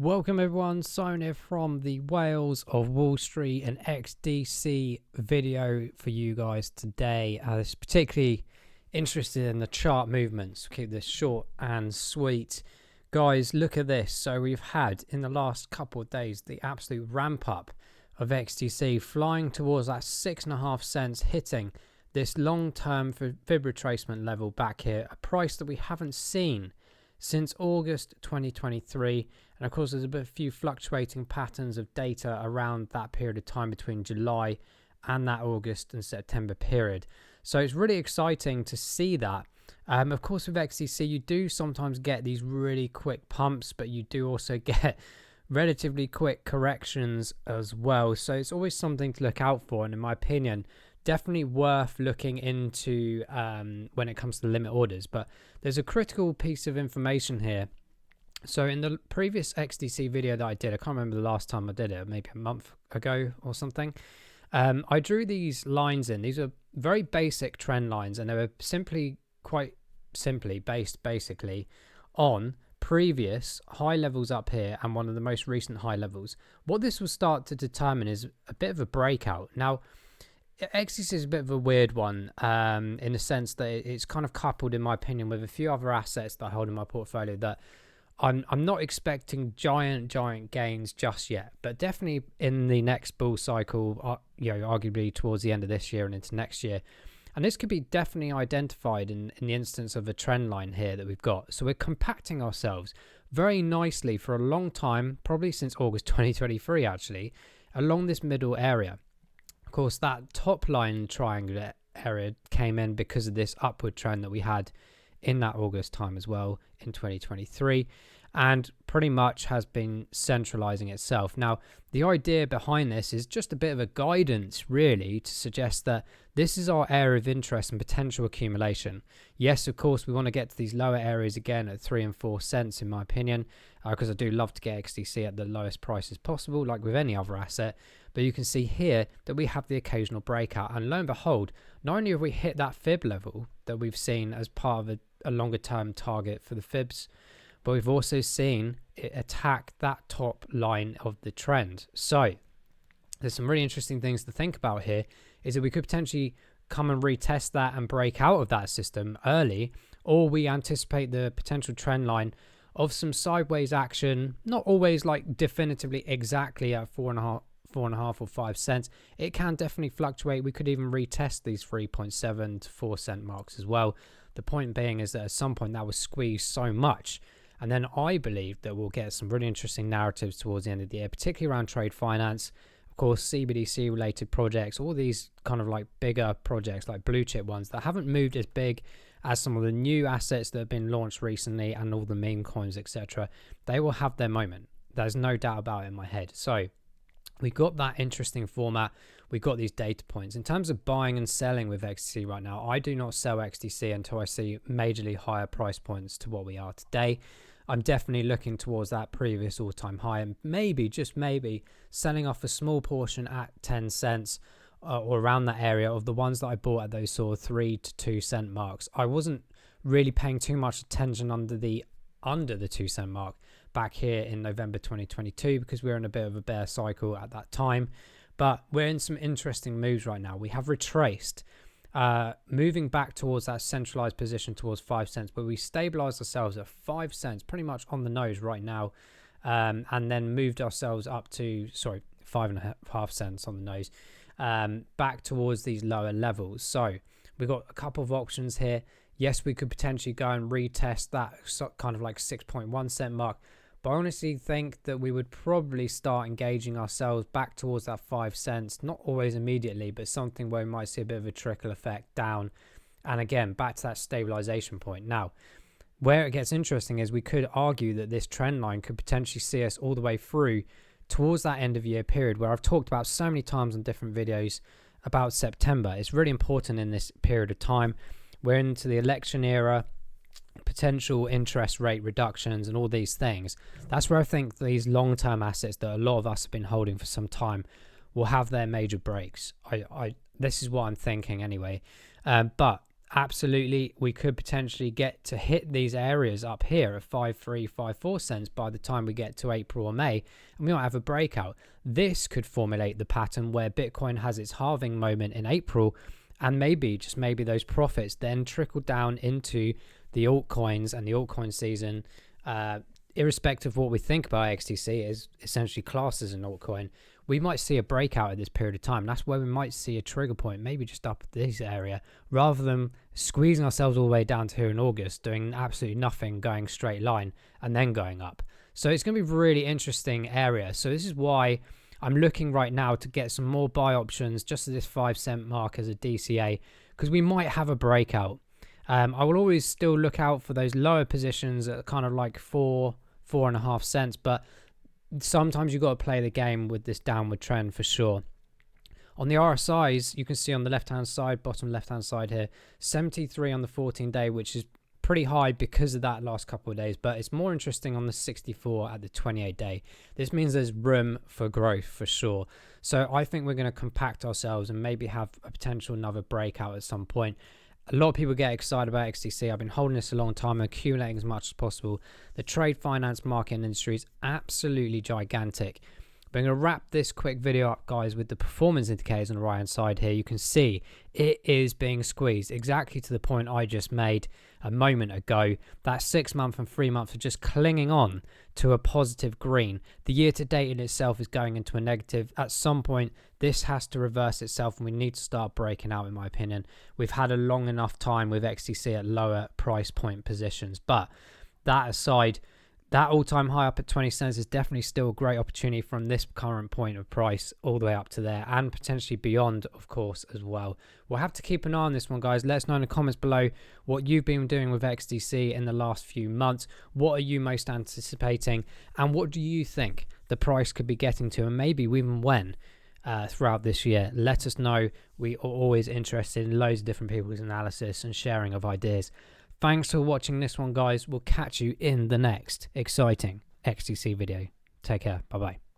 Welcome everyone, Simon here from the Whales of Wall Street, an XDC video for you guys today. It's particularly interested in the chart movements. Keep this short and sweet. Guys, look at this. So we've had in the last couple of days the absolute ramp up of XDC flying towards that 6.5 cents, hitting this long-term fib retracement level back here, a price that we haven't seen since August 2023. And of course there's a few fluctuating patterns of data around that period of time between July and that August and September period. So it's really exciting to see that. Of course with XDC you do sometimes get these really quick pumps, but you do also get relatively quick corrections as well. So it's always something to look out for, and in my opinion definitely worth looking into when it comes to limit orders. But there's a critical piece of information here. So in the previous XDC video that I did, I can't remember the last time I did it, maybe a month ago or something, I drew these lines in. These are very basic trend lines, and they were quite simply based basically on previous high levels up here and one of the most recent high levels. What this will start to determine is a bit of a breakout. Now XDC is a bit of a weird one in the sense that it's kind of coupled, in my opinion, with a few other assets that I hold in my portfolio that I'm not expecting giant gains just yet, but definitely in the next bull cycle, arguably towards the end of this year and into next year. And this could be definitely identified in the instance of a trend line here that we've got. So we're compacting ourselves very nicely for a long time, probably since August 2023 actually, along this middle area. Of course, that top line triangular area came in because of this upward trend that we had in that August time as well in 2023, and pretty much has been centralizing itself. Now, the idea behind this is just a bit of a guidance, really, to suggest that this is our area of interest and potential accumulation. Yes, of course, we want to get to these lower areas again at 3 and 4 cents, in my opinion, because I do love to get XDC at the lowest prices possible, like with any other asset. But you can see here that we have the occasional breakout, and lo and behold, not only have we hit that fib level that we've seen as part of a longer term target for the fibs, but we've also seen it attack that top line of the trend. So there's some really interesting things to think about here, is that we could potentially come and retest that and break out of that system early, or we anticipate the potential trend line of some sideways action, not always like definitively exactly at 4.5 or 5 cents. It can definitely fluctuate. We could even retest these 3.7 to 4 cent marks as well. The point being is that at some point that was squeezed so much, and then I believe that we'll get some really interesting narratives towards the end of the year, particularly around trade finance, of course CBDC related projects, all these kind of like bigger projects, like blue chip ones that haven't moved as big as some of the new assets that have been launched recently and all the meme coins, etc. They will have their moment. There's no doubt about it in my head. So we got that interesting format. We got these data points. In terms of buying and selling with XDC right now, I do not sell XDC until I see majorly higher price points to what we are today. I'm definitely looking towards that previous all-time high, and maybe, just maybe, selling off a small portion at 10 cents or around that area of the ones that I bought at those sort of 3 to 2 cent marks. I wasn't really paying too much attention under the 2 cent mark back here in November 2022 because we were in a bit of a bear cycle at that time. But we're in some interesting moves right now. We have retraced, moving back towards that centralized position towards 5 cents, but we stabilized ourselves at 5 cents pretty much on the nose right now, and then moved ourselves up to 5.5 cents on the nose, back towards these lower levels. So we've got a couple of options here. Yes, we could potentially go and retest that kind of like 6.1 cent mark, but I honestly think that we would probably start engaging ourselves back towards that 5 cents, not always immediately, but something where we might see a bit of a trickle effect down, and again back to that stabilization point. Now, where it gets interesting is we could argue that this trend line could potentially see us all the way through towards that end of year period, where I've talked about so many times in different videos about September. It's really important in this period of time. We're into the election era, potential interest rate reductions and all these things. That's where I think these long-term assets that a lot of us have been holding for some time will have their major breaks. This is what I'm thinking anyway. But absolutely, we could potentially get to hit these areas up here of 5.3, 5.4 cents by the time we get to April or May, and we might have a breakout. This could formulate the pattern where Bitcoin has its halving moment in April, and maybe, just maybe, those profits then trickle down into the altcoins and the altcoin season. Irrespective of what we think about XDC, is essentially classed as an altcoin. We might see a breakout at this period of time. That's where we might see a trigger point, maybe just up this area, rather than squeezing ourselves all the way down to here in August, doing absolutely nothing, going straight line and then going up. So it's going to be a really interesting area. So this is why I'm looking right now to get some more buy options just at this 5 cent mark as a DCA, because we might have a breakout. I will always still look out for those lower positions at kind of like 4.5 cents, but sometimes you've got to play the game with this downward trend for sure. On the RSIs, you can see on the left-hand side, bottom left-hand side here, 73 on the 14-day, which is pretty high because of that last couple of days, but it's more interesting on the 64 at the 28-day. This means there's room for growth for sure. So I think we're going to compact ourselves and maybe have a potential another breakout at some point. A lot of people get excited about XDC. I've been holding this a long time, accumulating as much as possible. The trade finance market and industry is absolutely gigantic. But I'm going to wrap this quick video up, guys, with the performance indicators on the right hand side here. You can see it is being squeezed exactly to the point I just made a moment ago. That 6 month and 3 month are just clinging on to a positive green. The year to date in itself is going into a negative. At some point, this has to reverse itself and we need to start breaking out, in my opinion. We've had a long enough time with XDC at lower price point positions. But that aside, that all-time high up at 20 cents is definitely still a great opportunity from this current point of price all the way up to there, and potentially beyond, of course, as well. We'll have to keep an eye on this one, guys. Let us know in the comments below what you've been doing with XDC in the last few months. What are you most anticipating, and what do you think the price could be getting to, and maybe even when throughout this year? Let us know. We are always interested in loads of different people's analysis and sharing of ideas. Thanks for watching this one, guys. We'll catch you in the next exciting XDC video. Take care. Bye-bye.